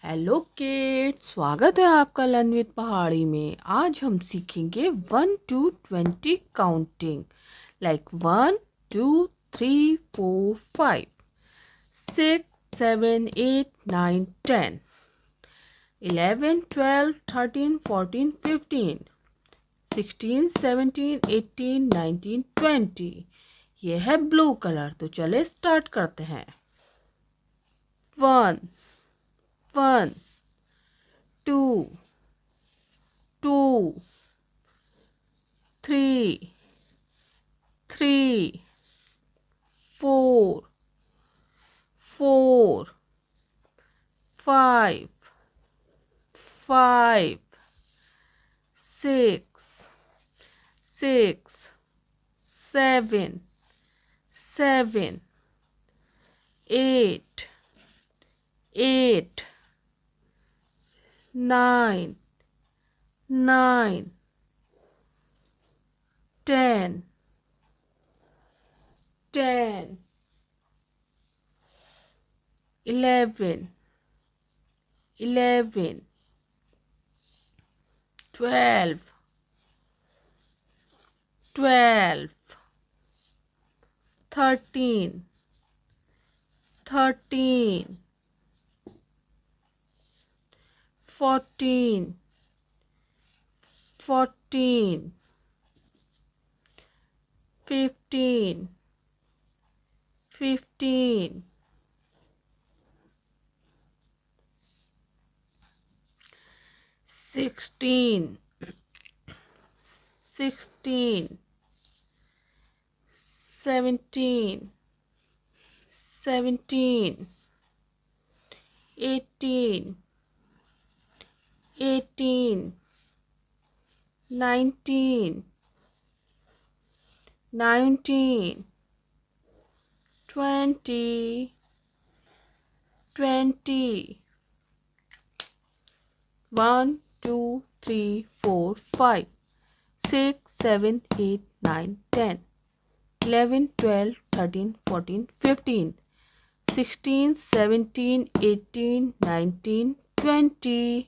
Hello kids, स्वागत है आपका लर्न विद पहाड़ी में। आज हम सीखेंगे 1 to 20 काउंटिंग, लाइक 1 2 3 4 5 6 7 8 9 10 11 12 13 14 15 16 17 18 19 20। ये है ब्लू कलर। तो चले स्टार्ट करते हैं। 1 1 2 2 3 3 4 4 5 5 6 6 7 7 8 8 9 9 10 10 11 11 12 12 13 13 14 14 15 15 16 16 17 17 18 18 19 19 20 20 1 2 3 4 5 6 7 8 9 10 11 12 13 14 15 16 17 18 19 20